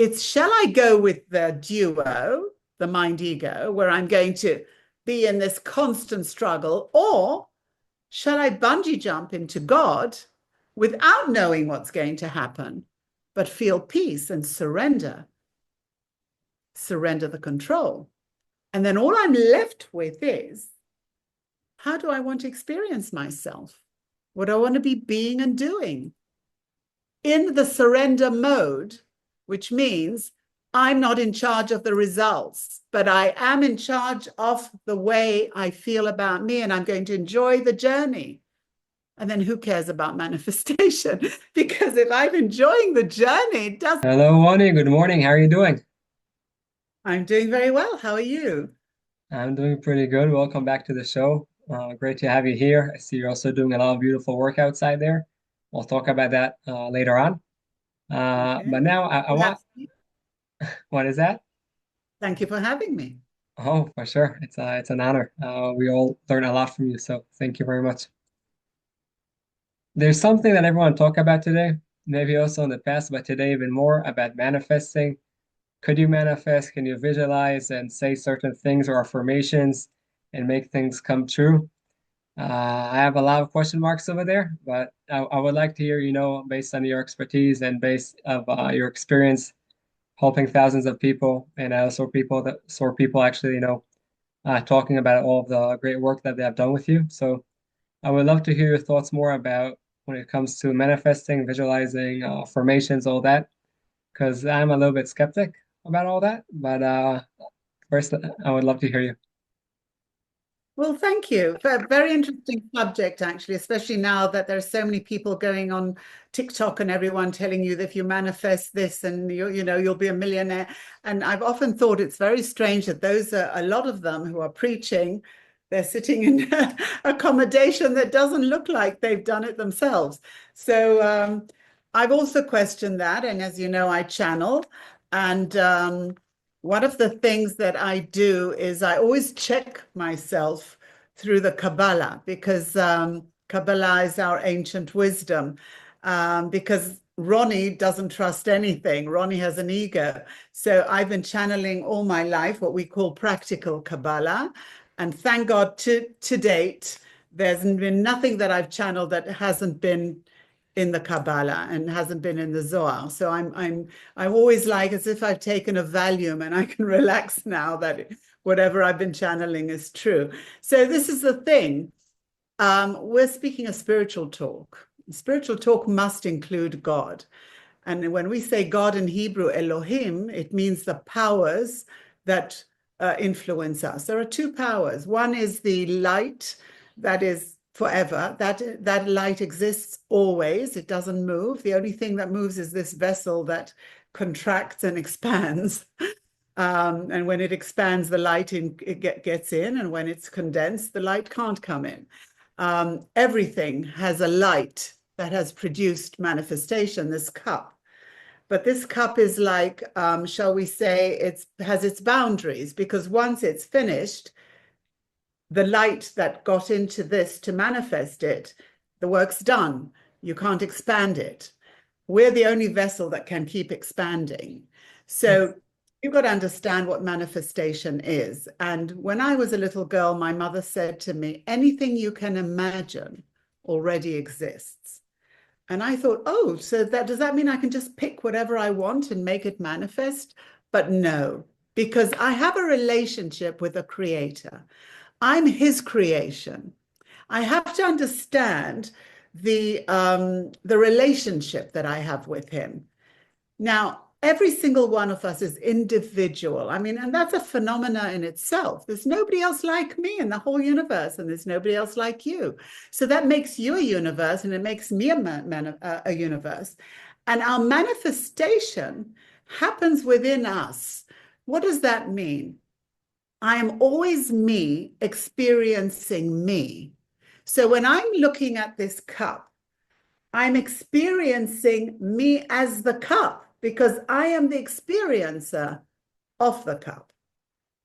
It's shall I go with the duo, the mind ego, where I'm going to be in this constant struggle, or shall I bungee jump into God without knowing what's going to happen, but feel peace and surrender the control? And then all I'm left with is, how do I want to experience myself? What do I want to be being and doing? In the surrender mode, which means I'm not in charge of the results, but I am in charge of the way I feel about me, and I'm going to enjoy the journey. And then who cares about manifestation? Because if I'm enjoying the journey, it doesn't. Hello, Ronny. Good morning. How are you doing? I'm doing very well. How are you? I'm doing pretty good. Welcome back to the show. Great to have you here. I see you're also doing a lot of beautiful work outside there. We'll talk about that later on. Okay. But now I want, what is that? Thank you for having me. Oh, for sure. It's an honor. We all learn a lot from you, so thank you very much. There's something that everyone talk about today, maybe also in the past, but today even more about manifesting. Could you manifest? Can you visualize and say certain things or affirmations and make things come true? I have a lot of question marks over there, but I would like to hear, based on your expertise and based of your experience helping thousands of people, and I also saw people actually, talking about all of the great work that they have done with you. So I would love to hear your thoughts more about when it comes to manifesting, visualizing, affirmations, all that, because I'm a little bit skeptic about all that. But first, I would love to hear you. Well, thank you. A very interesting subject, actually, especially now that there's so many people going on TikTok and everyone telling you that if you manifest this and you'll be a millionaire. And I've often thought it's very strange that those are a lot of them who are preaching. They're sitting in accommodation that doesn't look like they've done it themselves. So I've also questioned that. And as you know, I channel. And one of the things that I do is I always check myself through the Kabbalah, because Kabbalah is our ancient wisdom. Because Ronny doesn't trust anything. Ronny has an ego. So I've been channeling all my life what we call practical Kabbalah. And thank God to date, there's been nothing that I've channeled that hasn't been in the Kabbalah and hasn't been in the Zohar. So I'm always like as if I've taken a Valium and I can relax now that whatever I've been channeling is true. So this is the thing. We're speaking a spiritual talk. Spiritual talk must include God. And when we say God in Hebrew, Elohim, it means the powers that influence us. There are two powers. One is the light that is forever. That light exists always. It doesn't move. The only thing that moves is this vessel that contracts and expands. And when it expands, the light gets in, and when it's condensed, the light can't come in. Everything has a light that has produced manifestation, this cup. But this cup is like, shall we say, it has its boundaries, because once it's finished, the light that got into this to manifest it, the work's done. You can't expand it. We're the only vessel that can keep expanding. So you've got to understand what manifestation is. And when I was a little girl, my mother said to me, anything you can imagine already exists. And I thought, oh, so does that mean I can just pick whatever I want and make it manifest? But no, because I have a relationship with a creator. I'm his creation. I have to understand the relationship that I have with him. Now, every single one of us is individual. I mean, and that's a phenomena in itself. There's nobody else like me in the whole universe, and there's nobody else like you. So that makes you a universe, and it makes me a universe. And our manifestation happens within us. What does that mean? I am always me experiencing me. So when I'm looking at this cup, I'm experiencing me as the cup because I am the experiencer of the cup.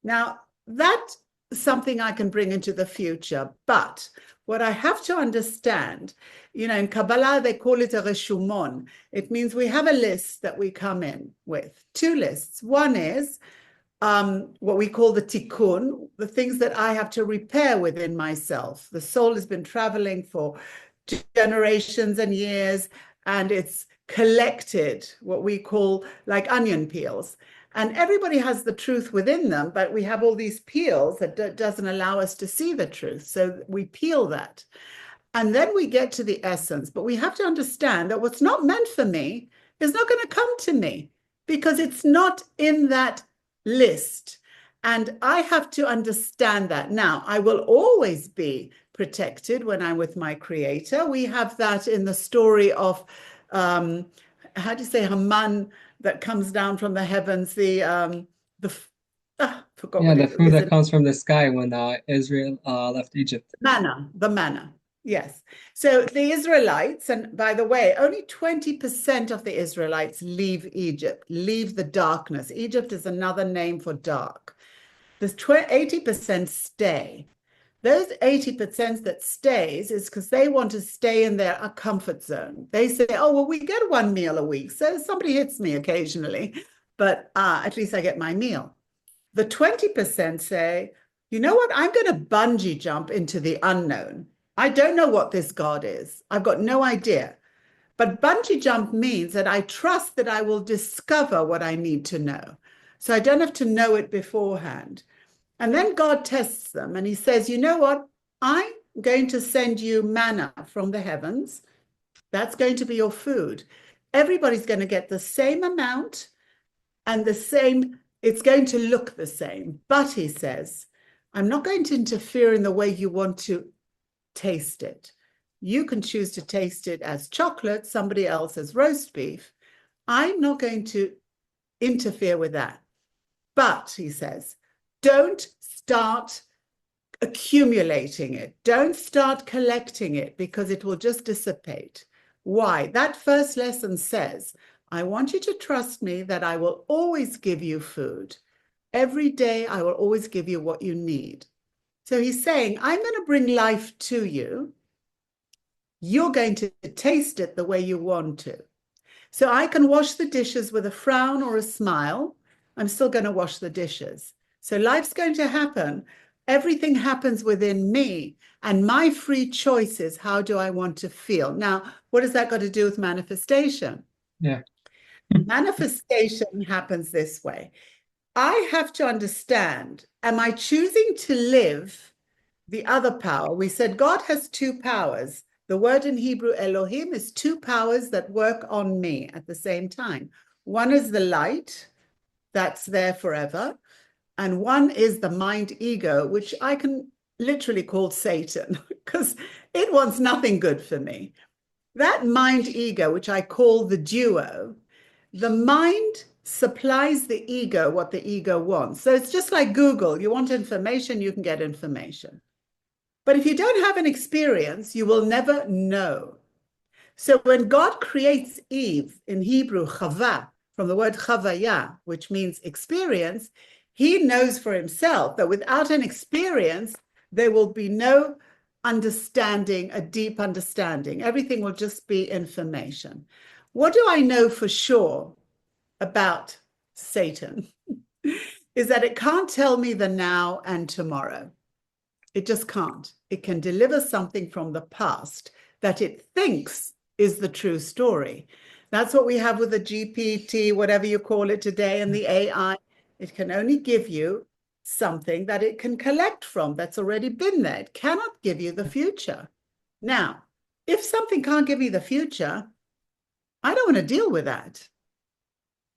Now, that's something I can bring into the future, but what I have to understand, in Kabbalah, they call it a reshumon. It means we have a list that we come in with, two lists. One is what we call the tikkun, the things that I have to repair within myself. The soul has been traveling for generations and years, and it's collected what we call like onion peels. And everybody has the truth within them, but we have all these peels that doesn't allow us to see the truth. So we peel that. And then we get to the essence. But we have to understand that what's not meant for me is not going to come to me because it's not in that list. And I have to understand that. Now, I will always be protected when I'm with my creator. We have that in the story of, how do you say, Haman that comes down from the heavens, forgot Yeah, what the it food is. that comes from the sky when Israel left Egypt. The manna. Yes. So the Israelites, and by the way, only 20% of the Israelites leave Egypt, leave the darkness. Egypt is another name for dark. There's 80% stay. Those 80% that stays is because they want to stay in their comfort zone. They say, oh, well, we get one meal a week. So somebody hits me occasionally, but at least I get my meal. The 20% say, you know what? I'm going to bungee jump into the unknown. I don't know what this God is. I've got no idea. But bungee jump means that I trust that I will discover what I need to know. So I don't have to know it beforehand. And then God tests them and he says, you know what? I'm going to send you manna from the heavens. That's going to be your food. Everybody's going to get the same amount and the same, it's going to look the same. But he says, I'm not going to interfere in the way you want to taste it. You can choose to taste it as chocolate, somebody else as roast beef. I'm not going to interfere with that. But he says, don't start accumulating it. Don't start collecting it because it will just dissipate. Why? That first lesson says, I want you to trust me that I will always give you food. Every day, I will always give you what you need. So he's saying, I'm going to bring life to you. You're going to taste it the way you want to. So I can wash the dishes with a frown or a smile. I'm still going to wash the dishes. So life's going to happen. Everything happens within me. And my free choice is how do I want to feel? Now, what has that got to do with manifestation? Yeah. Manifestation happens this way. I have to understand, am I choosing to live the other power? We said God has two powers. The word in Hebrew, Elohim, is two powers that work on me at the same time. One is the light that's there forever. And one is the mind ego, which I can literally call Satan because it wants nothing good for me. That mind ego, which I call the duo, the mind supplies the ego what the ego wants. So it's just like Google. You want information, you can get information. But if you don't have an experience, you will never know. So when God creates Eve in Hebrew, Chava, from the word Chavaya, which means experience, he knows for himself that without an experience, there will be no understanding, a deep understanding. Everything will just be information. What do I know for sure about Satan? Is that it can't tell me the now and tomorrow. It just can't. It can deliver something from the past that it thinks is the true story. That's what we have with the GPT, whatever you call it today, and the AI. It can only give you something that it can collect from that's already been there. It cannot give you the future. Now, if something can't give me the future, I don't want to deal with that.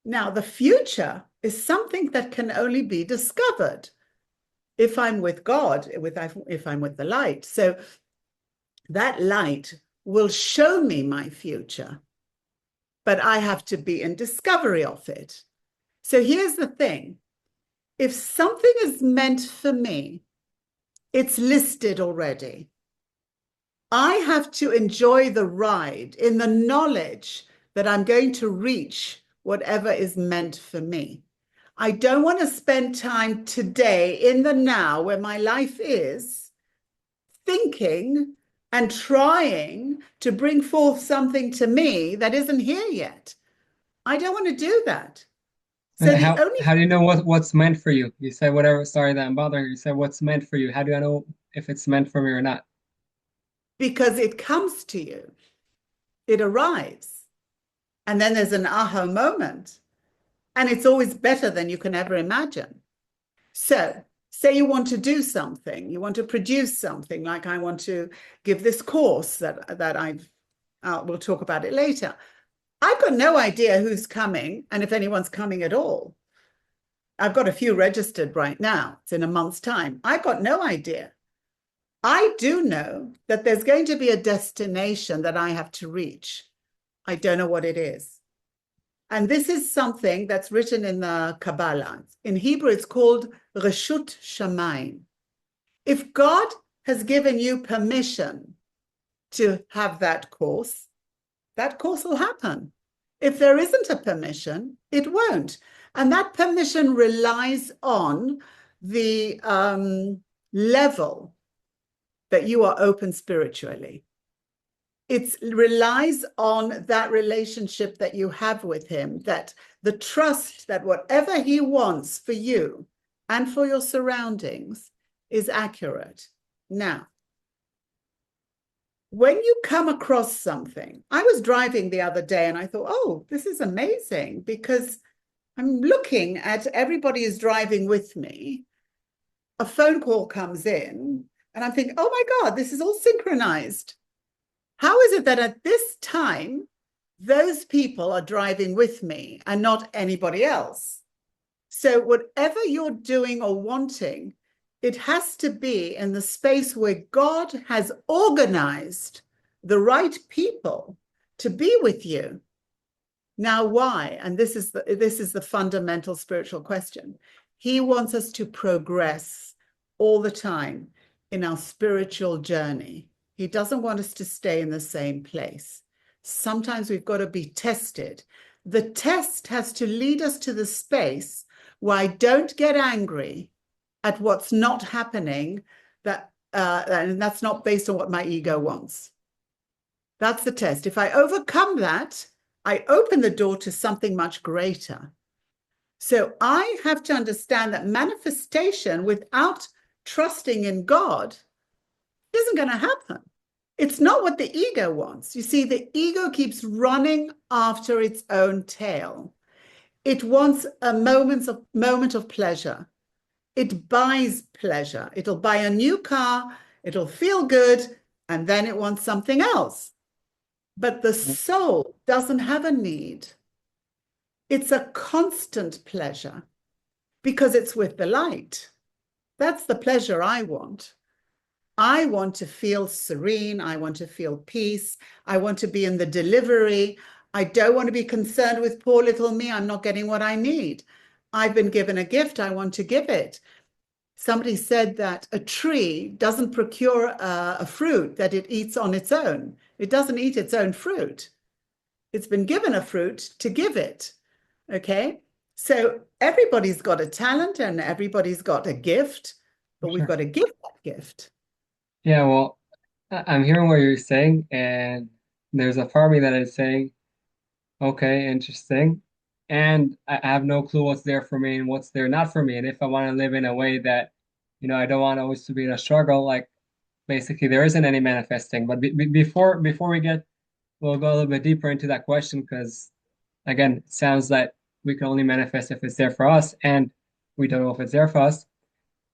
Now, the future is something that can only be discovered if I'm with God, if I'm with the light. So that light will show me my future, but I have to be in discovery of it. So here's the thing. If something is meant for me, it's listed already. I have to enjoy the ride in the knowledge that I'm going to reach whatever is meant for me. I don't want to spend time today in the now where my life is thinking and trying to bring forth something to me that isn't here yet. I don't want to do that. So the only How do you know what's meant for you? You said whatever. Sorry that I'm bothering you. You said what's meant for you. How do I know if it's meant for me or not? because it comes to you, it arrives, and then there's an aha moment, and it's always better than you can ever imagine. So, say you want to do something, you want to produce something, like I want to give this course that we'll talk about it later. I've got no idea who's coming and if anyone's coming at all. I've got a few registered right now. It's in a month's time. I've got no idea. I do know that there's going to be a destination that I have to reach. I don't know what it is. And this is something that's written in the Kabbalah. In Hebrew, it's called Reshut Shamayim. If God has given you permission to have that course will happen. If there isn't a permission, it won't. And that permission relies on the level that you are open spiritually. It relies on that relationship that you have with him, that the trust that whatever he wants for you and for your surroundings is accurate. Now, when you come across something, I was driving the other day and I thought, oh, this is amazing because I'm looking at everybody is driving with me. A phone call comes in and I'm thinking, oh my God, this is all synchronized. How is it that at this time, those people are driving with me and not anybody else? So whatever you're doing or wanting, it has to be in the space where God has organized the right people to be with you. Now, why? And this is the fundamental spiritual question. He wants us to progress all the time in our spiritual journey. He doesn't want us to stay in the same place. Sometimes we've got to be tested. The test has to lead us to the space where I don't get angry at what's not happening, and that's not based on what my ego wants. That's the test. If I overcome that, I open the door to something much greater. So I have to understand that manifestation without trusting in God isn't going to happen. It's not what the ego wants. You see, the ego keeps running after its own tail. It wants a moment of pleasure. It buys pleasure. It'll buy a new car, it'll feel good, and then it wants something else. But the soul doesn't have a need. It's a constant pleasure because it's with the light. That's the pleasure I want. I want to feel serene. I want to feel peace. I want to be in the delivery. I don't want to be concerned with poor little me. I'm not getting what I need. I've been given a gift. I want to give it. Somebody said that a tree doesn't procure a fruit that it eats on its own. It doesn't eat its own fruit. It's been given a fruit to give it. Okay? So everybody's got a talent and everybody's got a gift, but we've Sure. got to give that gift. Yeah, well, I'm hearing what you're saying, and there's a part of me that is saying, okay, interesting. And I have no clue what's there for me and what's there not for me. And if I want to live in a way that, I don't want always to be in a struggle, like basically there isn't any manifesting. But before we get, we'll go a little bit deeper into that question because again, it sounds like we can only manifest if it's there for us, and we don't know if it's there for us.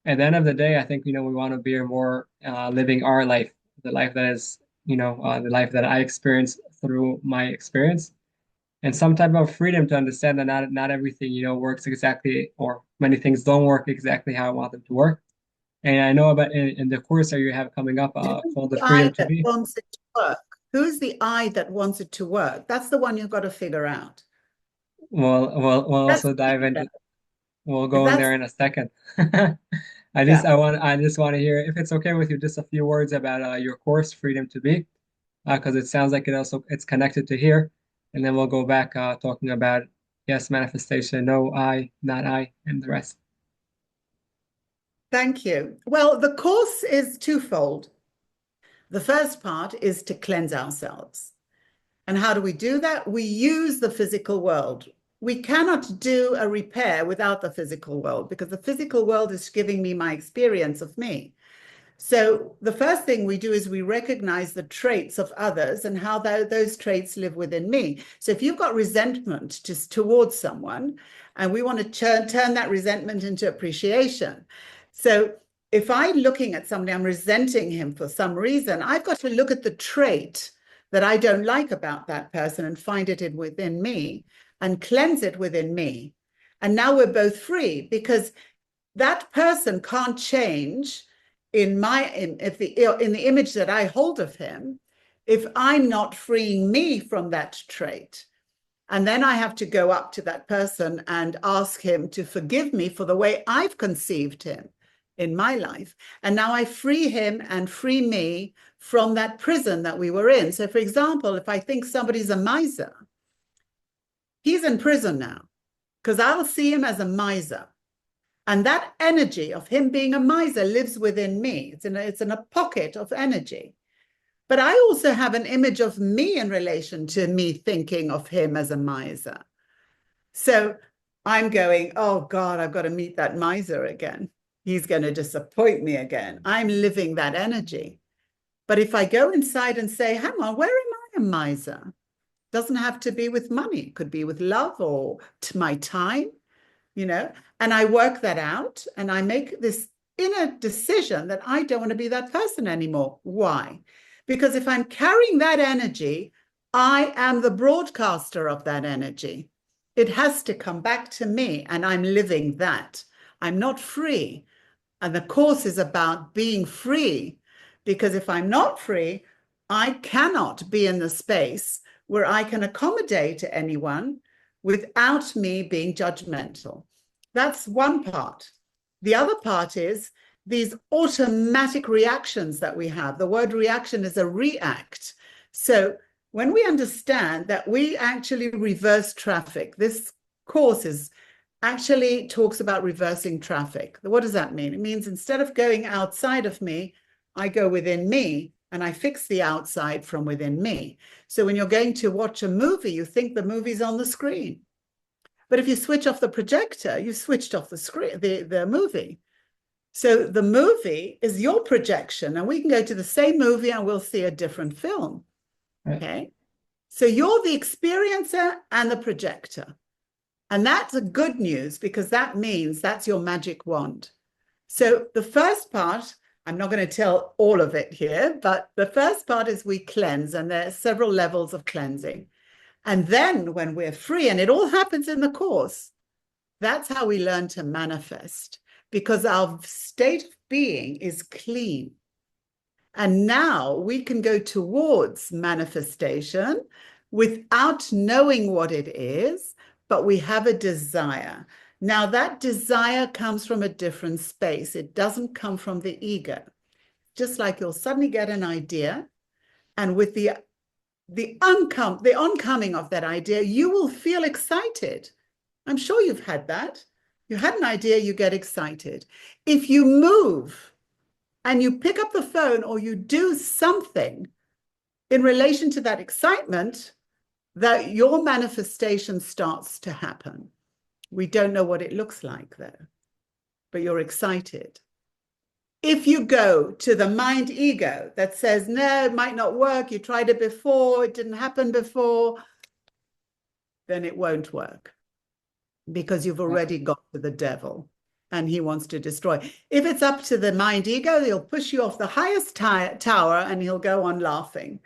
At the end of the day, I think, we want to be more living our life, the life that is, the life that I experience through my experience, and some type of freedom to understand that not everything, works exactly, or many things don't work exactly how I want them to work. And I know about in the course that you have coming up Who's called the the Freedom I to that Be. wants it to work? Who's the I that wants it to work? That's the one you've got to figure out. We'll That's also dive ego. into. We'll If go in that's there in a second. yeah. I just want to hear if it's okay with you, just a few words about your course, Freedom to Be, because it sounds like it's connected to here, and then we'll go back talking about yes, manifestation, no, I, not I, and the rest. Thank you. Well, the course is twofold. The first part is to cleanse ourselves. And how do we do that? We use the physical world. We cannot do a repair without the physical world because the physical world is giving me my experience of me. So the first thing we do is we recognize the traits of others and how those traits live within me. So if you've got resentment just towards someone, and we want to turn that resentment into appreciation. So if I'm looking at somebody, I'm resenting him for some reason, I've got to look at the trait that I don't like about that person and find it within me and cleanse it within me. And now we're both free because that person can't change in the image that I hold of him if I'm not freeing me from that trait. And then I have to go up to that person and ask him to forgive me for the way I've conceived him in my life. And now I free him and free me from that prison that we were in. So, for example, if I think somebody's a miser, he's in prison now because I'll see him as a miser. And that energy of him being a miser lives within me. It's in a pocket of energy. But I also have an image of me in relation to me thinking of him as a miser. So I'm going, oh God, I've got to meet that miser again. He's going to disappoint me again. I'm living that energy. But if I go inside and say, hang on, where am I a miser? Doesn't have to be with money. It could be with love or my time, and I work that out and I make this inner decision that I don't want to be that person anymore. Why? Because if I'm carrying that energy, I am the broadcaster of that energy. It has to come back to me and I'm living that. I'm not free. And the course is about being free, because if I'm not free, I cannot be in the space where I can accommodate anyone without me being judgmental. That's one part. The other part is these automatic reactions that we have. The word reaction is a react. So when we understand that we actually reverse traffic, this course actually talks about reversing traffic. What does that mean? It means instead of going outside of me, I go within me and I fix the outside from within me. So when you're going to watch a movie, you think the movie's on the screen. But if you switch off the projector, you've switched off the screen, the movie. So the movie is your projection, and we can go to the same movie and we'll see a different film. Right. Okay. So you're the experiencer and the projector. And that's a good news because that means that's your magic wand. So the first part, I'm not going to tell all of it here, but the first part is we cleanse, and there are several levels of cleansing. And then when we're free, and it all happens in the course, that's how we learn to manifest, because our state of being is clean. And now we can go towards manifestation without knowing what it is, but we have a desire. Now, that desire comes from a different space. It doesn't come from the ego. Just like you'll suddenly get an idea, and with the oncoming of that idea, you will feel excited. I'm sure you've had that. You had an idea, you get excited. If you move and you pick up the phone or you do something in relation to that excitement, that your manifestation starts to happen. We don't know what it looks like though, but you're excited. If you go to the mind ego that says, no, it might not work, you tried it before, it didn't happen before, then it won't work because you've already got to the devil and he wants to destroy. If it's up to the mind ego, he'll push you off the highest tower and he'll go on laughing.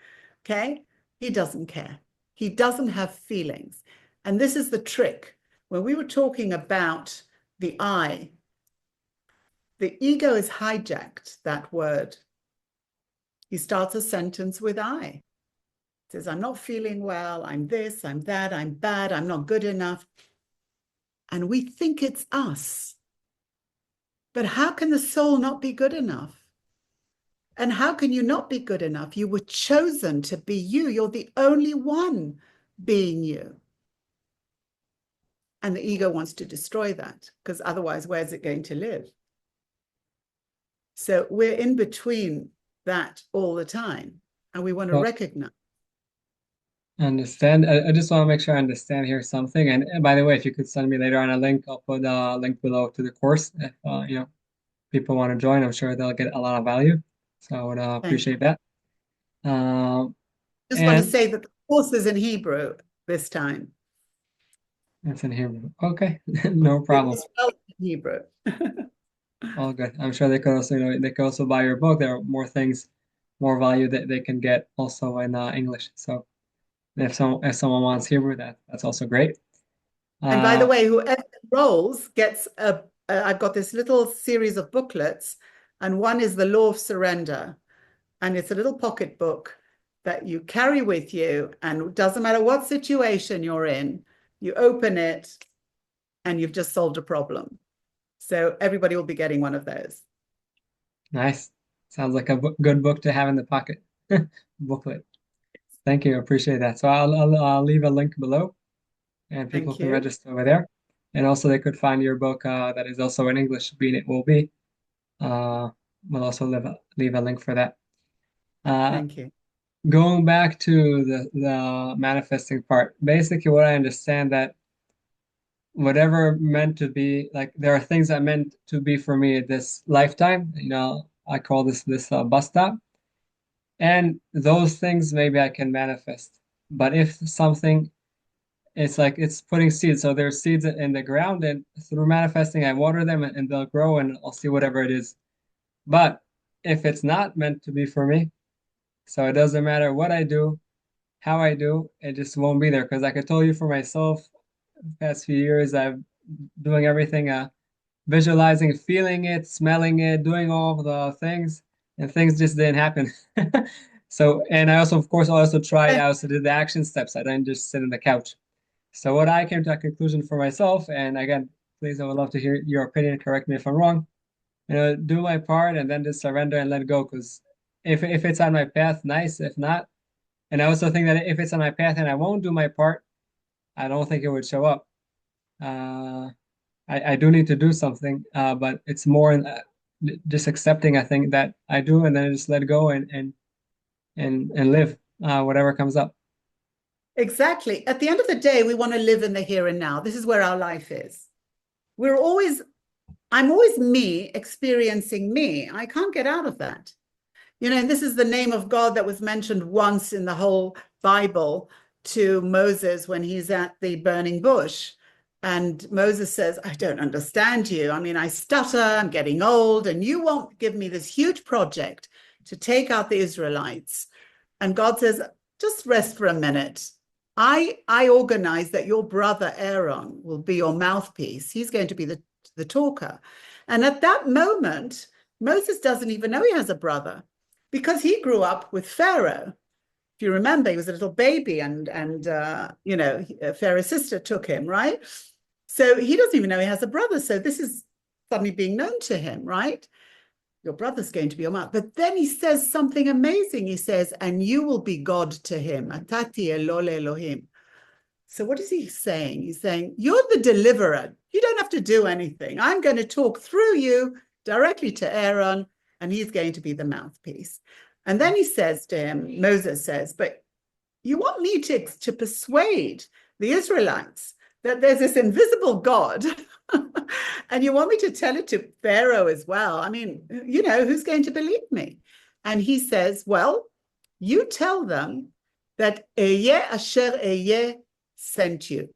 Okay? He doesn't care. He doesn't have feelings. And this is the trick. When we were talking about the I, the ego has hijacked that word. He starts a sentence with I. He says, I'm not feeling well, I'm this, I'm that, I'm bad, I'm not good enough. And we think it's us. But how can the soul not be good enough? And how can you not be good enough? You were chosen to be you. You're the only one being you. And the ego wants to destroy that because otherwise, where's it going to live? So we're in between that all the time, and we want to So recognize. understand. I just want to make sure I understand here something. And by the way, if you could send me later on a link, I'll put a link below to the course. If people want to join, I'm sure they'll get a lot of value. So I would Thank appreciate that. Um, Just want to and say that the course is in Hebrew this time. it's in Hebrew. Okay, no It problem. was spelled in Hebrew. All good. I'm sure they could also, they could also buy your book. There are more things, more value that they can get also in English. So if someone wants Hebrew, that's also great. And by the Uh, way, whoever enrolls gets I've got this little series of booklets, and one is the Law of Surrender. And it's a little pocket book that you carry with you. And it doesn't matter what situation you're in, you open it and you've just solved a problem. So everybody will be getting one of those. nice. Sounds like a good book to have in the pocket. Booklet. Thank you. Appreciate that. So I'll leave a link below and people Thank can you. register over there. And also they could find your book that is also in English, Being It Will Be. Uh, we'll also leave a link for that. Uh, Thank you. Going back to the manifesting part, basically what I understand that whatever meant to be, like there are things that meant to be for me this lifetime. I call this bus stop, and those things maybe I can manifest. But if something, it's like it's putting seeds. So there's seeds in the ground, and through manifesting, I water them and they'll grow, and I'll see whatever it is. But if it's not meant to be for me, so it doesn't matter what I do, how I do, it just won't be there. Because like I told you for myself, the past few years, I've doing everything, visualizing, feeling it, smelling it, doing all the things, and things just didn't happen. So, and I also, of course, also tried, I also did the action steps. I didn't just sit on the couch. So what I came to a conclusion for myself, and again, please, I would love to hear your opinion. Correct me if I'm wrong. Do my part and then just surrender and let go. Because if it's on my path, nice. If not, and I also think that if it's on my path and I won't do my part, I don't think it would show up. Uh, I do need to do something, but it's more in, just accepting. I think that I do, and then I just let go and live whatever comes up. Exactly. At the end of the day, we want to live in the here and now. This is where our life is. We're always, I'm always me experiencing me. I can't get out of that. And this is the name of God that was mentioned once in the whole Bible to Moses when he's at the burning bush. And Moses says, I don't understand you. I mean, I stutter, I'm getting old, and you won't give me this huge project to take out the Israelites. And God says, just rest for a minute. I organize that your brother Aaron will be your mouthpiece. He's going to be the talker. And at that moment, Moses doesn't even know he has a brother because he grew up with Pharaoh. If you remember, he was a little baby, and Pharaoh's sister took him, right? So he doesn't even know he has a brother. So this is suddenly being known to him, right? Your brother's going to be your mouth. But then he says something amazing. He says, and you will be God to him. Atati elol Elohim. So what is he saying? He's saying, you're the deliverer. You don't have to do anything. I'm going to talk through you directly to Aaron, and he's going to be the mouthpiece. And then he says to him, Moses says, but you want me to persuade the Israelites that there's this invisible God, and you want me to tell it to Pharaoh as well. I mean, who's going to believe me? And he says, well, you tell them that Eyeh Asher Eyeh sent you.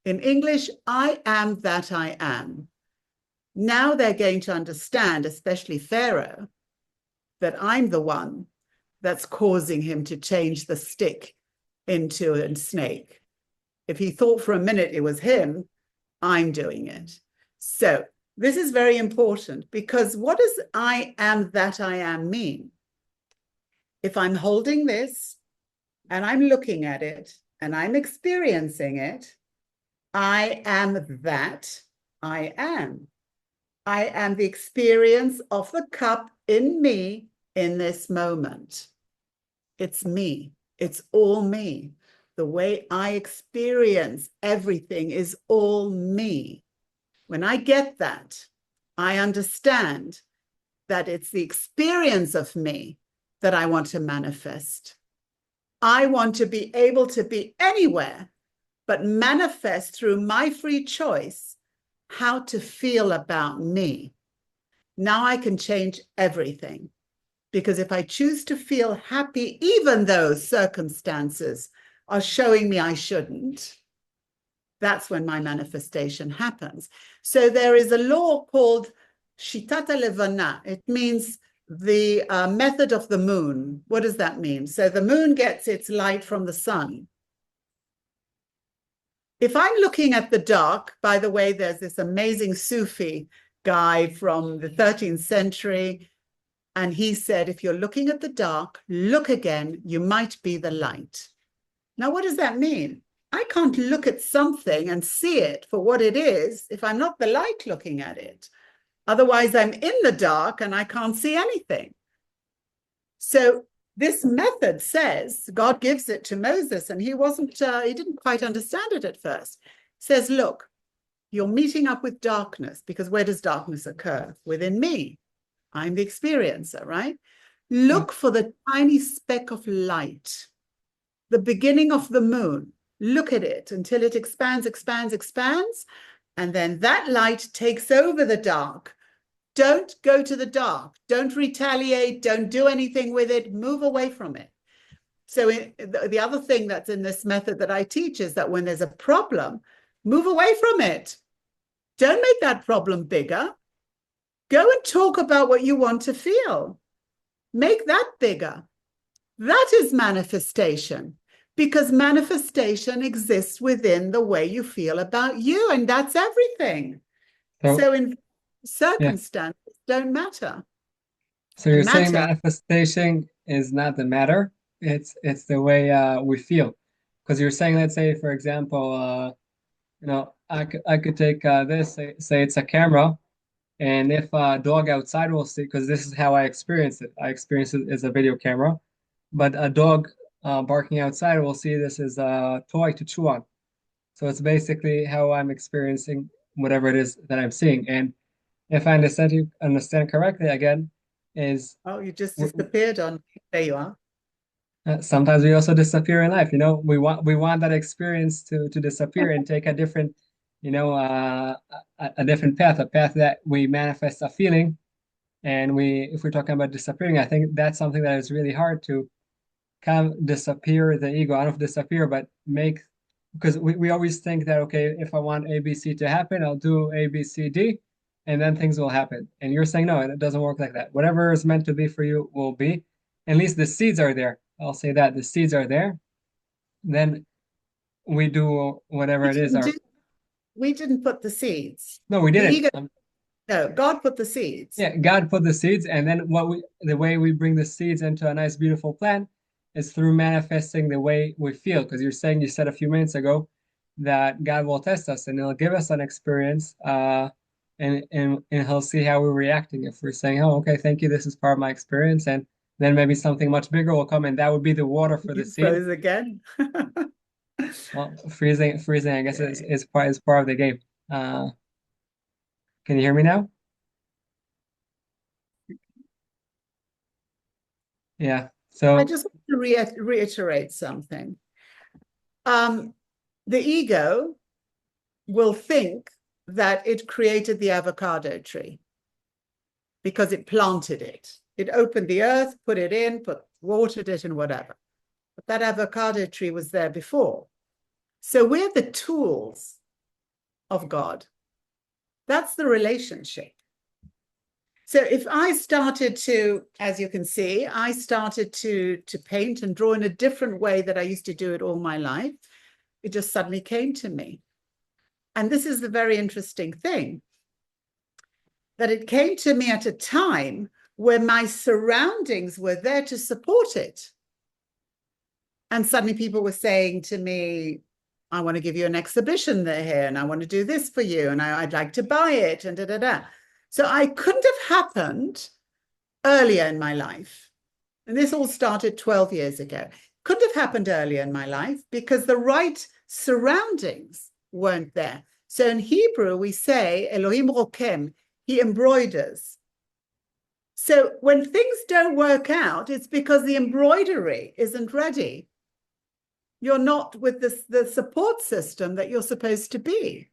In English, I am that I am. Now they're going to understand, especially Pharaoh, that I'm the one that's causing him to change the stick into a snake. If he thought for a minute it was him, I'm doing it. So this is very important because what does I am that I am mean? If I'm holding this and I'm looking at it and I'm experiencing it, I am that I am. I am the experience of the cup in me in this moment. It's me. It's all me. The way I experience everything is all me. When I get that, I understand that it's the experience of me that I want to manifest. I want to be able to be anywhere, but manifest through my free choice how to feel about me. Now I can change everything. Because if I choose to feel happy, even though circumstances are showing me I shouldn't, that's when my manifestation happens. So there is a law called Shitata Levana. It means the method of the moon. What does that mean? So the moon gets its light from the sun. If I'm looking at the dark, by the way, there's this amazing Sufi guy from the 13th century. And he said, if you're looking at the dark, look again, you might be the light. Now, what does that mean? I can't look at something and see it for what it is if I'm not the light looking at it. Otherwise, I'm in the dark and I can't see anything. So this method says, God gives it to Moses, and he didn't quite understand it at first. Says, look, you're meeting up with darkness, because where does darkness occur? Within me. I'm the experiencer, right? Yeah. Look for the tiny speck of light, the beginning of the moon. Look at it until it expands, expands, expands. And then that light takes over the dark. Don't go to the dark. Don't retaliate. Don't do anything with it. Move away from it. So the other thing that's in this method that I teach is that when there's a problem, move away from it. Don't make that problem bigger. Go and talk about what you want to feel. Make that bigger. That is manifestation, because manifestation exists within the way you feel about you, and that's everything. So So in yeah. circumstances don't matter. So The you're saying matter, manifestation is not the matter, it's the way we feel. Because you're saying, let's say, for example, I could take this, say it's a camera, and if a dog outside will see, because this is how I experience it. I experience it as a video camera, but a dog barking outside will see this as a toy to chew on. So it's basically how I'm experiencing whatever it is that I'm seeing. And if I understand correctly, again, is oh, you just w disappeared on. There you are. sometimes we also disappear in life. We want that experience to disappear and take a different, a different path, a path that we manifest a feeling. And if we're talking about disappearing, I think that's something that is really hard to kind of disappear the ego. I don't know if disappear, but make, because we always think that, okay, if I want ABC to happen, I'll do A, B, C, D, and then things will happen. And you're saying, no, it doesn't work like that. Whatever is meant to be for you will be. At least the seeds are there. I'll say that the seeds are there. Then we do whatever We it is. didn't do, we didn't put the seeds. No, we The didn't. ego, no, God put the seeds. Yeah, God put the seeds, and then the way we bring the seeds into a nice, beautiful plant is through manifesting the way we feel. Because you said a few minutes ago that God will test us and He'll give us an experience, and He'll see how we're reacting. If we're saying, "Oh, okay, thank you, this is part of my experience," and then maybe something much bigger will come, and that would be the water for the You seed. froze again. Well, freezing, I guess Okay. is part of the game. Uh, can you hear me now? Yeah. I So just want to reiterate something. Um, the ego will think that it created the avocado tree because it planted it. It opened the earth, put it in, watered it, and whatever. But that avocado tree was there before. So we're the tools of God. That's the relationship. So if I started to, as you can see, I started to paint and draw in a different way that I used to do it all my life, it just suddenly came to me. And this is the very interesting thing, that it came to me at a time where my surroundings were there to support it. And suddenly people were saying to me, I want to give you an exhibition there here, and I want to do this for you, and I'd like to buy it, and da da da. So I couldn't have happened earlier in my life. And this all started 12 years ago. Couldn't have happened earlier in my life because the right surroundings weren't there. So in Hebrew, we say Elohim rokem, he embroiders. So when things don't work out, it's because the embroidery isn't ready. You're not with the support system that you're supposed to be.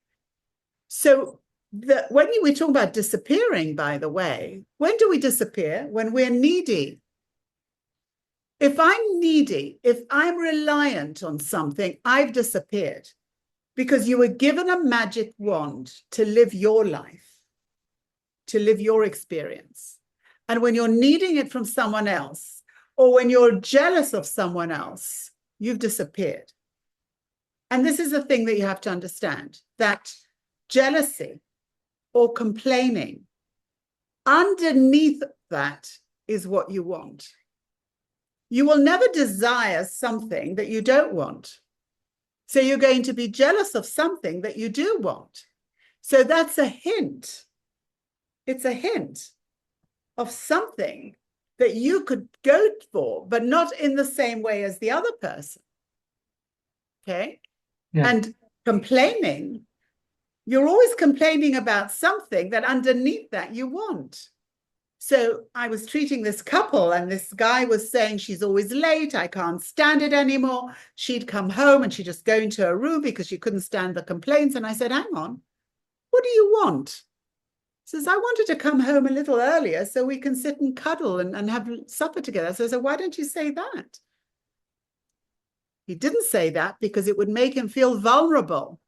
So when we talk about disappearing, by the way, when do we disappear? When we're needy. If I'm needy, if I'm reliant on something, I've disappeared because you were given a magic wand to live your life, to live your experience. And when you're needing it from someone else, or when you're jealous of someone else, you've disappeared. And this is the thing that you have to understand, that jealousy or complaining, underneath that is what you want. You will never desire something that you don't want. So you're going to be jealous of something that you do want. So that's a hint. It's a hint of something that you could go for, but not in the same way as the other person. Okay? Yeah. And complaining, you're always complaining about something that underneath that you want. So I was treating this couple, and this guy was saying, she's always late. I can't stand it anymore. She'd come home and she'd just go into her room because she couldn't stand the complaints. And I said, hang on, what do you want? He says, I wanted to come home a little earlier so we can sit and cuddle and have supper together. So I said, why don't you say that? He didn't say that because it would make him feel vulnerable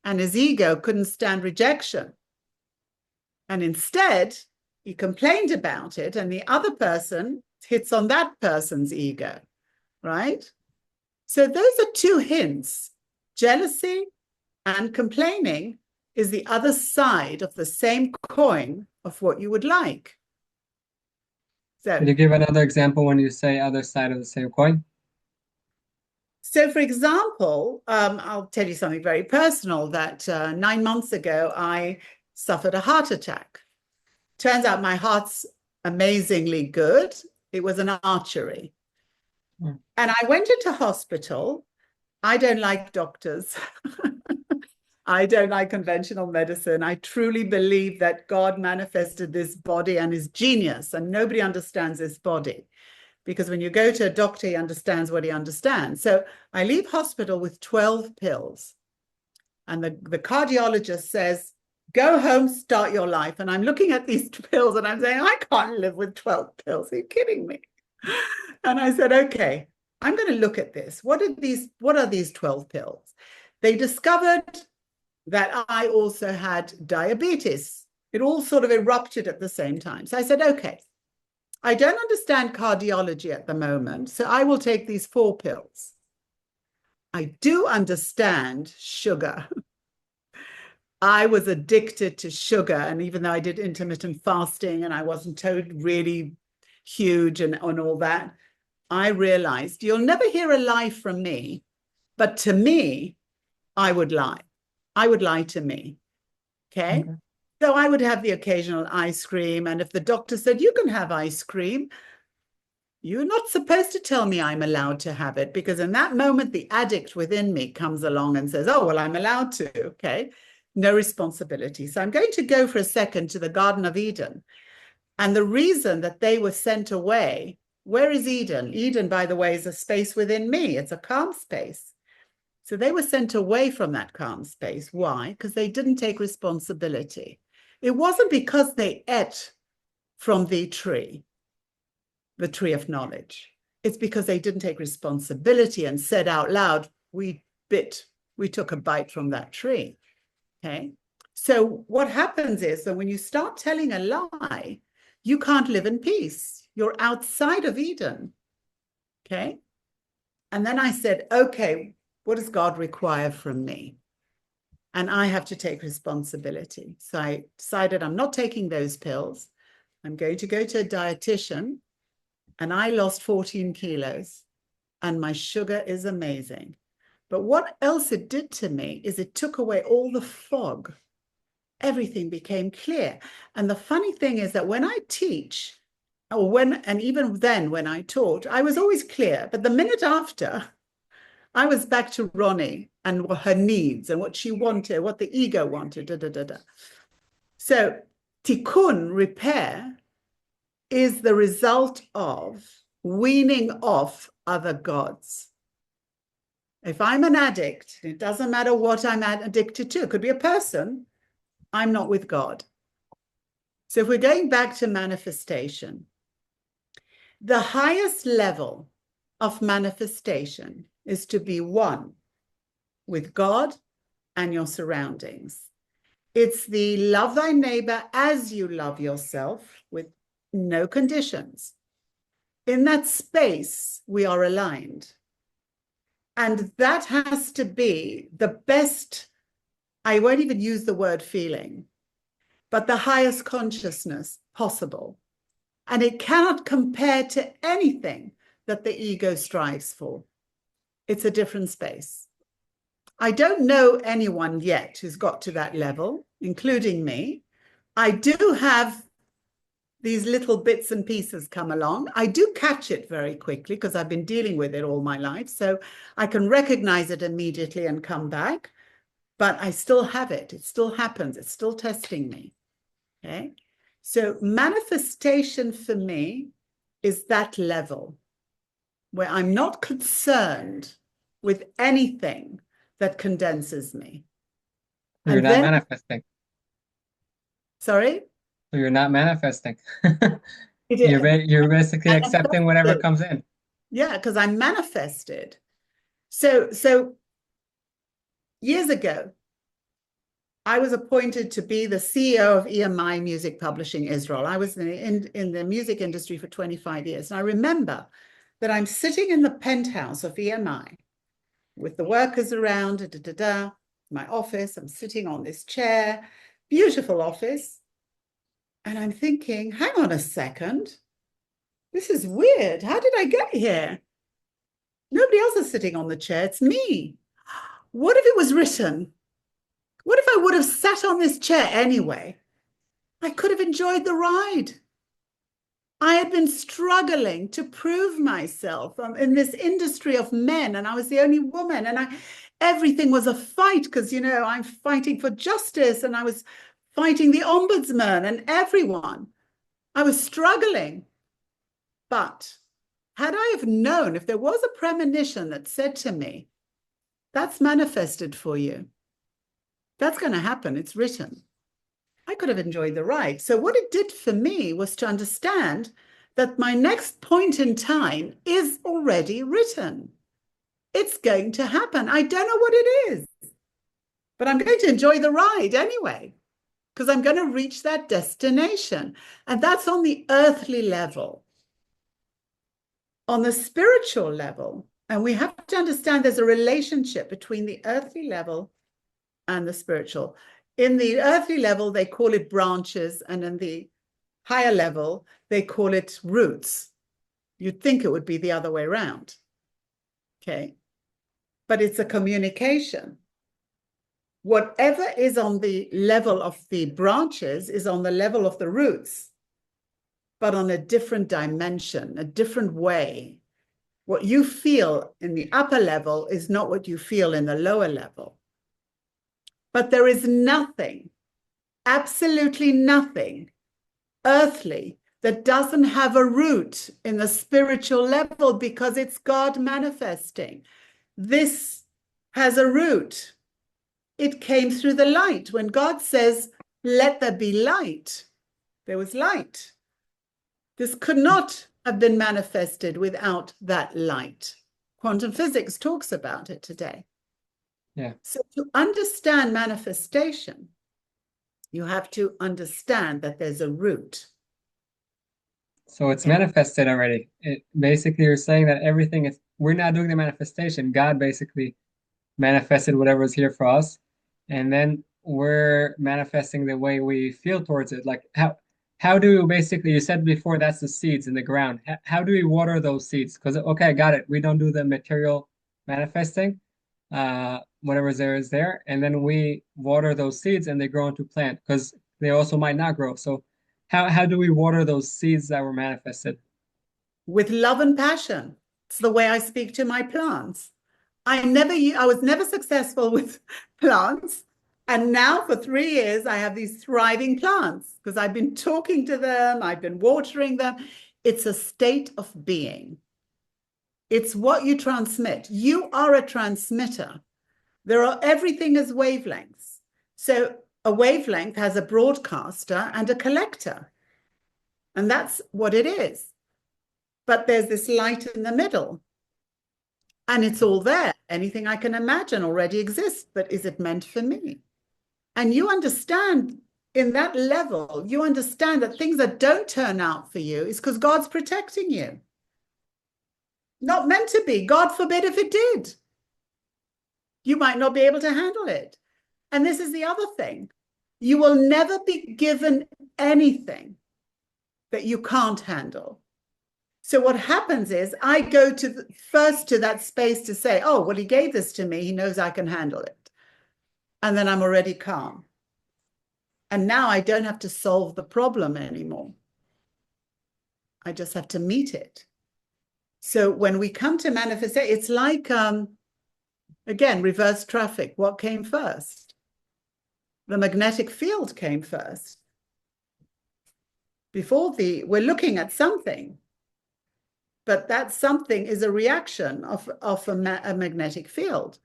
and his ego couldn't stand rejection. And instead, he complained about it, and the other person hits on that person's ego, right? So those are two hints. Jealousy and complaining is the other side of the same coin of what you would like. Can you give another example when you say other side of the same coin? So, for example, I'll tell you something very personal that 9 months ago, I suffered a heart attack. Turns out my heart's amazingly good. It was an artery. And I went into hospital. I don't like doctors. I don't like conventional medicine. I truly believe that God manifested this body and his genius, and nobody understands this body. Because when you go to a doctor, he understands what he understands. So I leave hospital with 12 pills. And the cardiologist says, go home, start your life. And I'm looking at these pills and I'm saying, I can't live with 12 pills. Are you kidding me? And I said, okay, I'm going to look at this. What are these 12 pills? They discovered that I also had diabetes. It all sort of erupted at the same time. So I said, okay, I don't understand cardiology at the moment, so I will take these 4 pills. I do understand sugar. I was addicted to sugar. And even though I did intermittent fasting and I wasn't really huge and all that, I realized you'll never hear a lie from me. But to me, I would lie. I would lie to me. Okay? So I would have the occasional ice cream. And if the doctor said, you can have ice cream, you're not supposed to tell me I'm allowed to have it, because in that moment, the addict within me comes along and says, oh, well, I'm allowed to. Okay. No responsibility. So I'm going to go for a second to the Garden of Eden. And the reason that they were sent away, where is Eden? Eden, by the way, is a space within me. It's a calm space. So they were sent away from that calm space. Why? Because they didn't take responsibility. It wasn't because they ate from the tree of knowledge. It's because they didn't take responsibility and said out loud, we took a bite from that tree. Okay. So what happens is that when you start telling a lie, you can't live in peace. You're outside of Eden. Okay. And then I said, okay, what does God require from me? And I have to take responsibility. So I decided I'm not taking those pills. I'm going to go to a dietitian, and I lost 14 kilos, and my sugar is amazing. But what else it did to me is it took away all the fog. Everything became clear. And the funny thing is that when I teach, and even then when I taught, I was always clear. But the minute after, I was back to Ronny and her needs and what she wanted, what the ego wanted. So tikkun, repair, is the result of weaning off other gods. If I'm an addict, it doesn't matter what I'm addicted to. It could be a person. I'm not with God. So if we're going back to manifestation, the highest level of manifestation is to be one with God and your surroundings. It's the love thy neighbor as you love yourself with no conditions. In that space, we are aligned. And that has to be the best, I won't even use the word feeling, but the highest consciousness possible. And it cannot compare to anything that the ego strives for. It's a different space. I don't know anyone yet who's got to that level, including me. I do have these little bits and pieces come along. I do catch it very quickly because I've been dealing with it all my life. So I can recognize it immediately and come back, but I still have it. It still happens. It's still testing me. Okay. So manifestation for me is that level where I'm not concerned with anything that condenses me. So you're And not then, manifesting. sorry, So you're not manifesting. it, You're basically accepting whatever manifested. comes in. Yeah, because I manifested. So years ago, I was appointed to be the CEO of EMI Music Publishing Israel. I was in the music industry for 25 years. And I remember that I'm sitting in the penthouse of EMI with the workers around, my office. I'm sitting on this chair, beautiful office. And I'm thinking, hang on a second. This is weird. How did I get here? Nobody else is sitting on the chair. It's me. What if it was written? What if I would have sat on this chair anyway? I could have enjoyed the ride. I had been struggling to prove myself in this industry of men, and I was the only woman, and everything was a fight because, I'm fighting for justice, and I was fighting the ombudsman and everyone. I was struggling. But had I have known, if there was a premonition that said to me, that's manifested for you, that's going to happen, it's written, I could have enjoyed the ride. So what it did for me was to understand that my next point in time is already written. It's going to happen. I don't know what it is, but I'm going to enjoy the ride anyway, because I'm going to reach that destination. And that's on the earthly level. On the spiritual level, and we have to understand there's a relationship between the earthly level and the spiritual. In the earthly level, they call it branches, and in the higher level, they call it roots. You'd think it would be the other way around. Okay. But it's a communication. Whatever is on the level of the branches is on the level of the roots, but on a different dimension, a different way. What you feel in the upper level is not what you feel in the lower level. But there is nothing, absolutely nothing earthly that doesn't have a root in the spiritual level because it's God manifesting. This has a root. It came through the light. When God says, let there be light, there was light. This could not have been manifested without that light. Quantum physics talks about it today. Yeah. So to understand manifestation, you have to understand that there's a root. So it's Okay. manifested already. It basically you're saying that everything is we're not doing the manifestation. God basically manifested whatever is here for us, and then we're manifesting the way we feel towards it. Like how do you basically you said before that's the seeds in the ground. How do we water those seeds? Because okay, got it. We don't do the material manifesting. Whatever's there is there, and then we water those seeds and they grow into plant because they also might not grow. So how do we water those seeds that were manifested? With love and passion. It's the way I speak to my plants. I was never successful with plants And now for 3 years, I have these thriving plants because I've been talking to them, I've been watering them. It's a state of being. It's what you transmit. You are a transmitter. Everything is wavelengths. So a wavelength has a broadcaster and a collector, and that's what it is. But there's this light in the middle, and it's all there. Anything I can imagine already exists, but is it meant for me? And you understand in that level, you understand that things that don't turn out for you is because God's protecting you. Not meant to be. God forbid if it did. You might not be able to handle it. And this is the other thing. You will never be given anything that you can't handle. So what happens is I go first to that space to say, oh, well, he gave this to me. He knows I can handle it. And then I'm already calm. And now I don't have to solve the problem anymore. I just have to meet it. So when we come to manifestation, it's like, again, reverse traffic. What came first? The magnetic field came first. We're looking at something, but that something is a reaction of a magnetic field.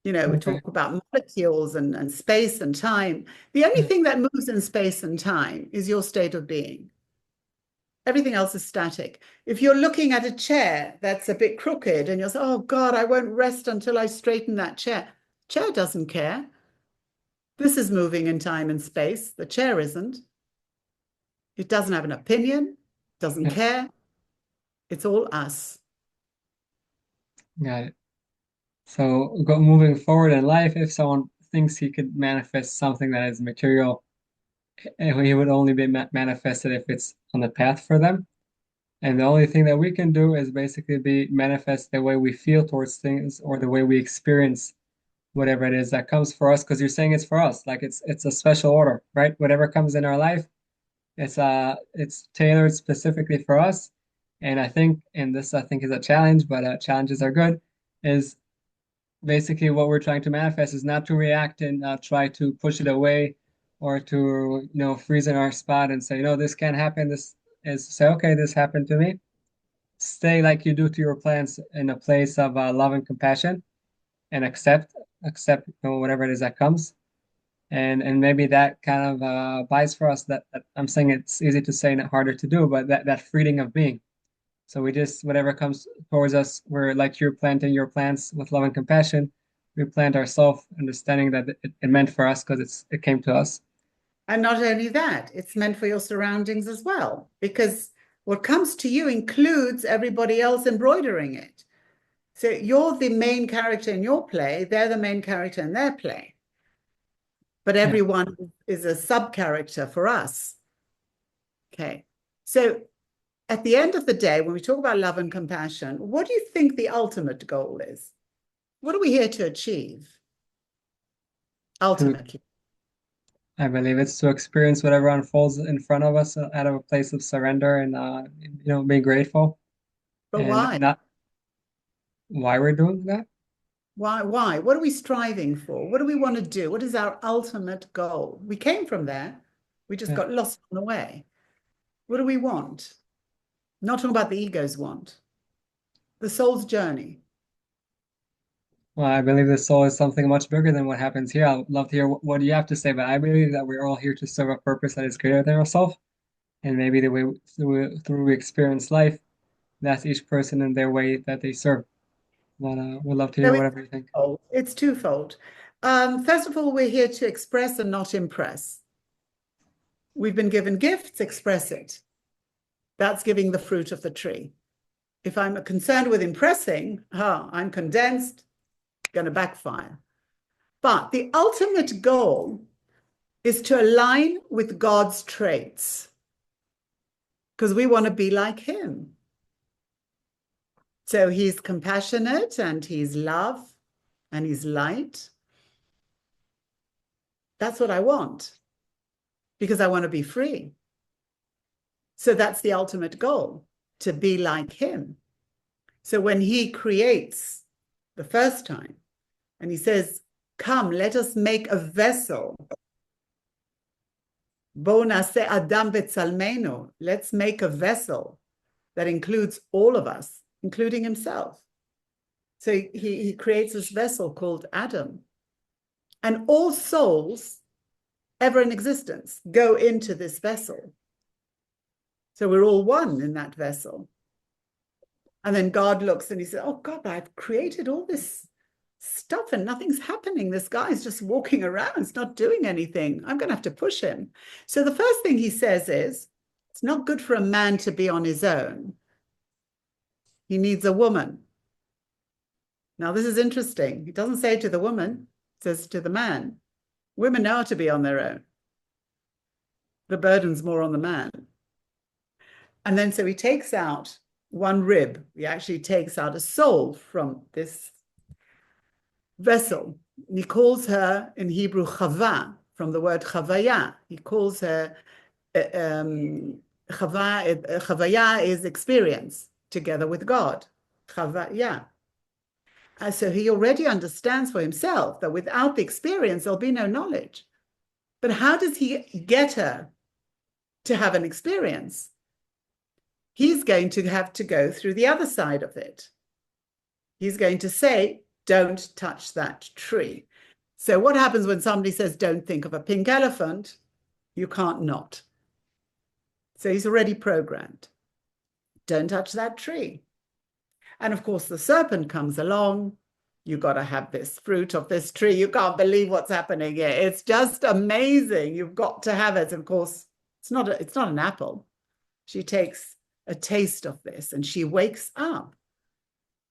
We Okay. talk about molecules and space and time. The only thing that moves in space and time is your state of being. Everything else is static. If you're looking at a chair that's a bit crooked and you're saying, oh God, I won't rest until I straighten that chair. Chair doesn't care. This is moving in time and space. The chair isn't. It doesn't have an opinion, doesn't care. It's all us. Got it. So moving forward in life, if someone thinks he could manifest something that is material, he would only be manifested if it's on the path for them. And the only thing that we can do is basically be manifest the way we feel towards things or the way we experience whatever it is that comes for us. Because you're saying it's for us, like it's a special order, right? Whatever comes in our life, it's tailored specifically for us. And I think, and this I think is a challenge, but challenges are good, is basically what we're trying to manifest is not to react and try to push it away or to freeze in our spot and say, no, this can't happen. This is say, okay, this happened to me. Stay like you do to your plans in a place of love and compassion and accept whatever it is that comes. And maybe that kind of buys for us that I'm saying it's easy to say and harder to do, but that freedom of being. So we just, whatever comes towards us, we're like you're planting your plants with love and compassion. We plant ourselves, understanding that it meant for us because it came to us. And not only that, it's meant for your surroundings as well, because what comes to you includes everybody else embroidering it. So you're the main character in your play, they're the main character in their play. But Yeah. everyone is a sub-character for us. Okay. So at the end of the day, when we talk about love and compassion, what do you think the ultimate goal is? What are we here to achieve? To, Ultimately. I believe it's to experience whatever unfolds in front of us out of a place of surrender and being grateful But and why? not why we're doing that. Why? What are we striving for? What do we want to do? What is our ultimate goal? We came from there. We just Yeah. got lost on the way. What do we want? Not talking about the ego's want. The soul's journey. Well, I believe the soul is something much bigger than what happens here. I'd love to hear what you have to say, but I believe that we're all here to serve a purpose that is greater than ourselves. And maybe the way through we experience life, that's each person in their way that they serve. But we'd love to So hear whatever you think. it's twofold. First of all, we're here to express and not impress. We've been given gifts, express it. That's giving the fruit of the tree. If I'm concerned with impressing, I'm condensed, going to backfire. But the ultimate goal is to align with God's traits because we want to be like him. So he's compassionate and he's love and he's light. That's what I want because I want to be free. So that's the ultimate goal, to be like him. So when he creates the first time and he says, Come, let us make a vessel. Bo nase Adam betzalmenu. Let's make a vessel that includes all of us, including himself. So he creates this vessel called Adam. And all souls ever in existence go into this vessel. So we're all one in that vessel. And then God looks and he says, oh God, I've created all this stuff and nothing's happening. This guy's just walking around. He's not doing anything. I'm going to have to push him. So the first thing he says is, it's not good for a man to be on his own. He needs a woman. Now, this is interesting. He doesn't say to the woman, he says to the man. Women know how to be on their own. The burden's more on the man. And then so he takes out one rib. He actually takes out a soul from this vessel. And he calls her in Hebrew Chava, from the word Chavaya. He calls her Chavaya is experience together with God. Chavaya. So he already understands for himself that without the experience, there'll be no knowledge. But how does he get her to have an experience? He's going to have to go through the other side of it. He's going to say, don't touch that tree. So what happens when somebody says, don't think of a pink elephant? You can't not. So he's already programmed. Don't touch that tree. And of course, the serpent comes along. You got to have this fruit of this tree. You can't believe what's happening here. It's just amazing. You've got to have it. Of course, it's not an apple. She takes a taste of this and she wakes up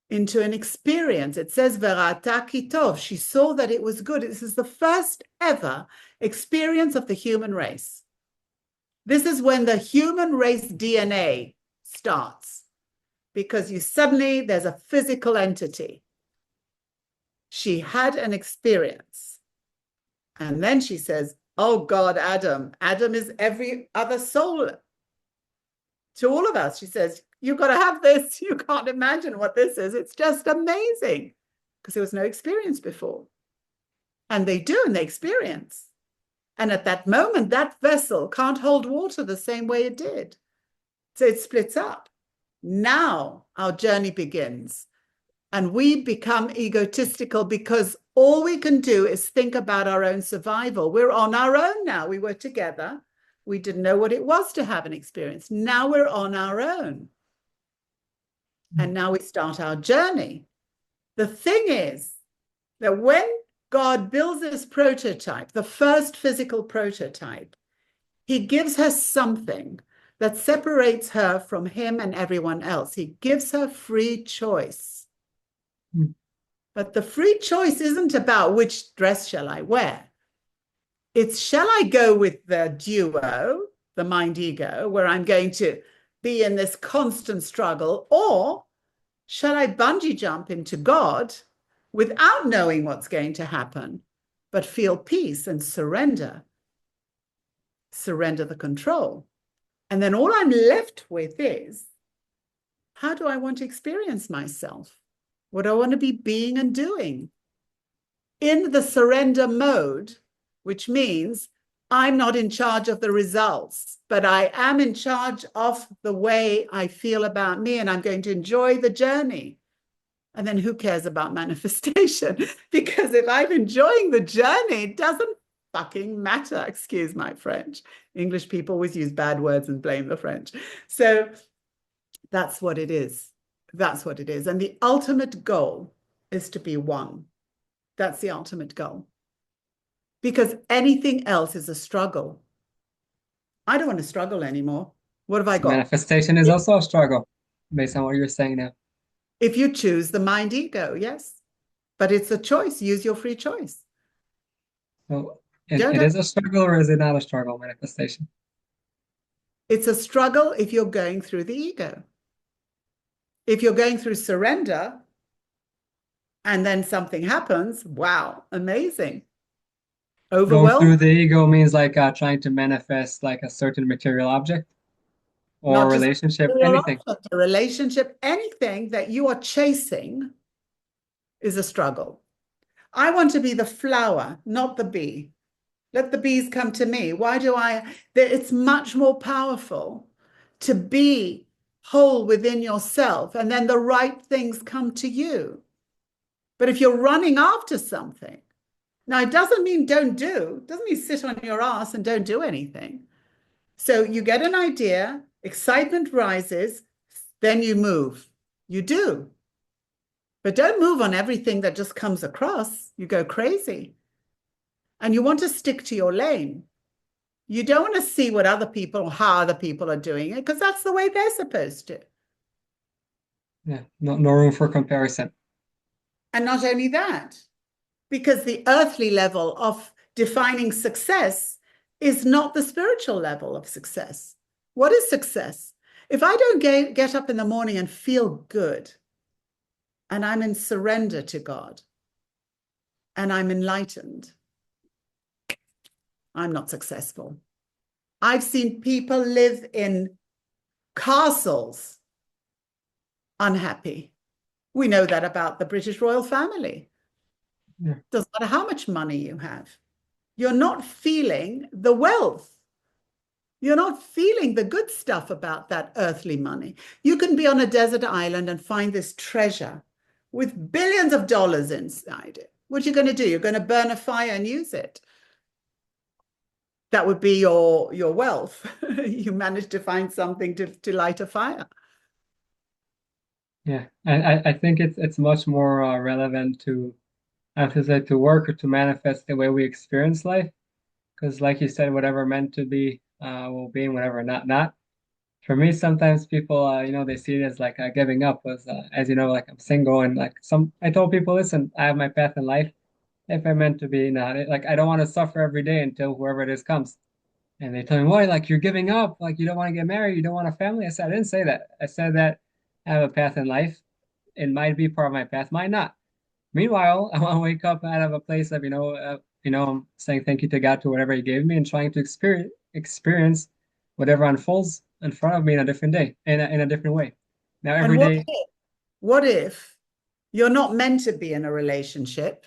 into an experience. It says, Verata ki tov. She saw that it was good. This is the first ever experience of the human race. This is when the human race DNA starts, because there's a physical entity. She had an experience. And then she says, oh God, Adam is every other soul to all of us. She says, you've got to have this. You can't imagine what this is. It's just amazing, because there was no experience before. And they do, and they experience. And at that moment, that vessel can't hold water the same way it did. So it splits up. Now our journey begins. And we become egotistical because all we can do is think about our own survival. We're on our own now. We were together. We didn't know what it was to have an experience. Now we're on our own. And now we start our journey. The thing is that when God builds this prototype, the first physical prototype, he gives her something that separates her from him and everyone else. He gives her free choice. But the free choice isn't about which dress shall I wear. It's, shall I go with the duo, the mind ego, where I'm going to be in this constant struggle, or shall I bungee jump into God without knowing what's going to happen, but feel peace and surrender the control? And then all I'm left with is, how do I want to experience myself? What do I want to be being and doing? In the surrender mode, which means I'm not in charge of the results, but I am in charge of the way I feel about me, and I'm going to enjoy the journey. And then who cares about manifestation? Because if I'm enjoying the journey, it doesn't fucking matter. Excuse my French. English people always use bad words and blame the French. So that's what it is. That's what it is. And the ultimate goal is to be one. That's the ultimate goal. Because anything else is a struggle. I don't want to struggle anymore. What have I got? Manifestation is also a struggle, based on what you're saying now. If you choose the mind ego, yes. But it's a choice. Use your free choice. So it is a struggle, or is it not a struggle, manifestation? It's a struggle if you're going through the ego. If you're going through surrender and then something happens, wow, amazing. Going Overwhelmed. through the ego means like trying to manifest like a certain material object or Not just relationship, a anything. relationship, anything that you are chasing is a struggle. I want to be the flower, not the bee. Let the bees come to me. Why do I? It's much more powerful to be whole within yourself, and then the right things come to you. But if you're running after something, now it doesn't mean don't do, doesn't mean sit on your ass and don't do anything. So you get an idea, excitement rises, then you move. You do. But don't move on everything that just comes across. You go crazy. And you want to stick to your lane. You don't want to see what other people, how other people are doing it, because that's the way they're supposed to. Yeah, no room for comparison. And not only that, because the earthly level of defining success is not the spiritual level of success. What is success? If I don't get up in the morning and feel good, and I'm in surrender to God, and I'm enlightened, I'm not successful. I've seen people live in castles unhappy. We know that about the British royal family. Yeah. Doesn't matter how much money you have. You're not feeling the wealth. You're not feeling the good stuff about that earthly money. You can be on a desert island and find this treasure with billions of dollars inside it. What are you going to do? You're going to burn a fire and use it. That would be your wealth. You managed to find something to light a fire. Yeah, I think it's much more relevant to, I have to say, to work or to manifest the way we experience life. Because, like you said, whatever meant to be will be, and whatever not. For me, sometimes people, they see it as like giving up. Was as you know, like I'm single, and like I told people, listen, I have my path in life. If I meant to be, not like I don't want to suffer every day until whoever it is comes. And they tell me, why, like you're giving up, like you don't want to get married, you don't want a family. I said, I didn't say that. I said that I have a path in life. It might be part of my path, might not. Meanwhile, I want to wake up out of a place of, I'm saying thank you to God to whatever He gave me and trying to experience whatever unfolds in front of me in a different day, in a different way. Now, And every day, what if you're not meant to be in a relationship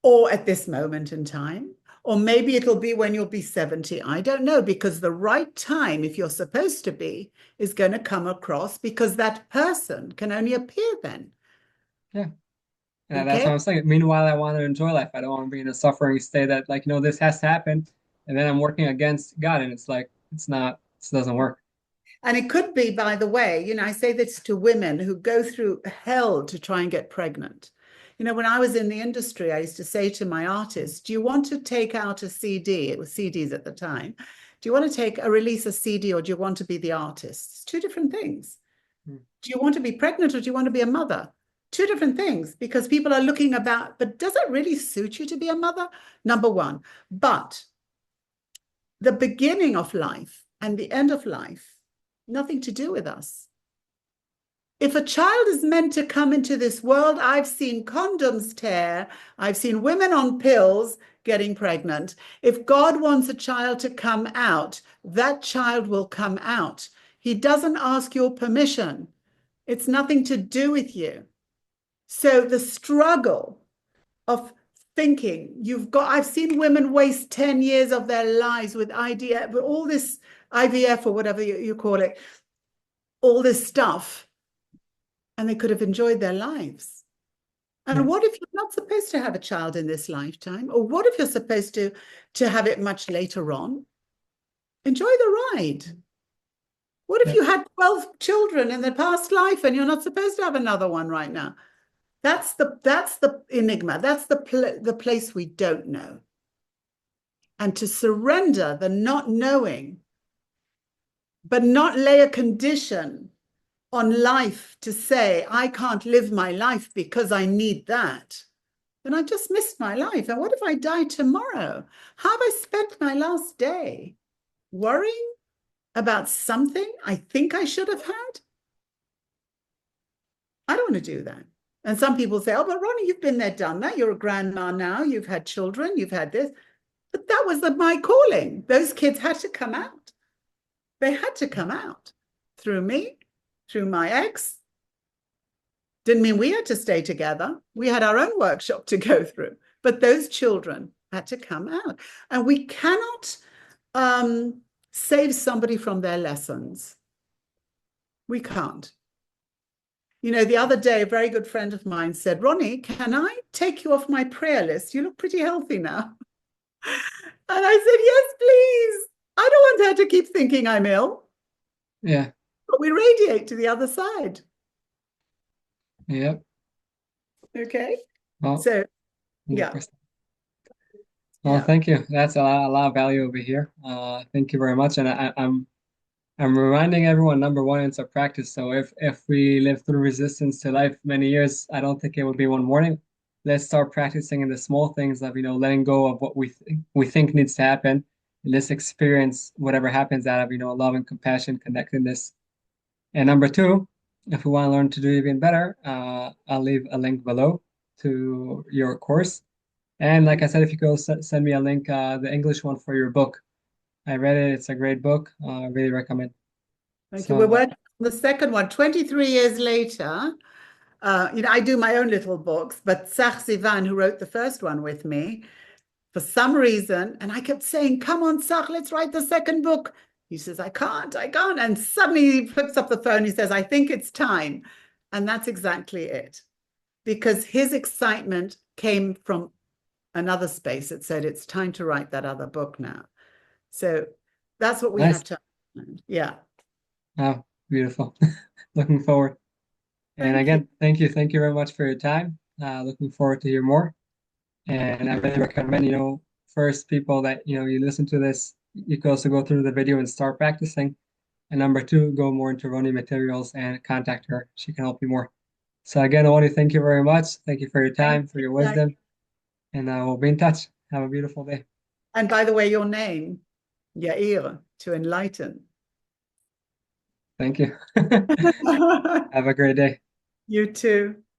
or at this moment in time? Or maybe it'll be when you'll be 70. I don't know, because the right time, if you're supposed to be, is going to come across because that person can only appear then. yeah, that's Okay. what I'm saying. Meanwhile, I want to enjoy life. I don't want to be in a suffering state that, like, this has to happen, and then I'm working against God, and it's like it's not, it doesn't work. And it could be, by the way, I say this to women who go through hell to try and get pregnant. When I was in the industry, I used to say to my artists, do you want to take out a CD? It was CDs at the time. Do you want to release a CD, or do you want to be the artist? It's two different things. Hmm. Do you want to be pregnant, or do you want to be a mother? Two different things, because people are looking about, but does it really suit you to be a mother? Number one. But the beginning of life and the end of life, nothing to do with us. If a child is meant to come into this world, I've seen condoms tear, I've seen women on pills getting pregnant. If God wants a child to come out, that child will come out. He doesn't ask your permission. It's nothing to do with you. So the struggle of thinking I've seen women waste 10 years of their lives with idea, with all this IVF or whatever you call it, all this stuff, and they could have enjoyed their lives. Yeah, And what if you're not supposed to have a child in this lifetime? Or what if you're supposed to have it much later on? Enjoy the ride. What if yeah, you had 12 children in the past life and you're not supposed to have another one right now? That's the enigma. That's the place we don't know. And to surrender the not knowing, but not lay a condition on life to say, I can't live my life because I need that, then I just missed my life. And what if I die tomorrow? How have I spent my last day? Worrying about something I think I should have had? I don't want to do that. And some people say, oh, but Ronny, you've been there, done that. You're a grandma now. You've had children. You've had this. But that was my calling. Those kids had to come out. They had to come out through me, through my ex, Didn't mean we had to stay together. We had our own workshop to go through, but those children had to come out. And we cannot save somebody from their lessons. We can't. You know, the other day, a very good friend of mine said, Ronny, can I take you off my prayer list? You look pretty healthy now. And I said, yes, please. I don't want her to keep thinking I'm ill, Yeah. but we radiate to the other side. Yep. Okay. Well, So, yeah, 100%. Well, yeah. thank you. That's a lot of value over here. Thank you very much. And I'm reminding everyone, number one, it's a practice. So if we live through resistance to life many years, I don't think it would be one morning. Let's start practicing in the small things of, letting go of what we think needs to happen. And let's experience whatever happens out of, love and compassion, connectedness. And number two, if we want to learn to do even better, I'll leave a link below to your course. And like I said, if you go send me a link, the English one for your book. I read it. It's a great book. I really recommend. Thank you. We're So working on the second one, 23 years later. I do my own little books, but Sach Sivan, who wrote the first one with me, for some reason, and I kept saying, come on, Sach, let's write the second book. He says, I can't. And suddenly he picks up the phone, he says, I think it's time. And that's exactly it. Because his excitement came from another space. It said, it's time to write that other book now. So that's what we have nice. to understand. Yeah. Oh, beautiful. Looking forward. And Thank you. again, thank you. Thank you very much for your time. Looking forward to hear more. And I really recommend, first people that, you listen to this, you can also go through the video and start practicing. And number two, go more into Ronny materials and contact her. She can help you more. So again, I want to thank you very much. Thank you for your Thank time, for you. your wisdom, and we'll be in touch. Have a beautiful day. And by the way, your name, Yair, to enlighten. Thank you. Have a great day. You too.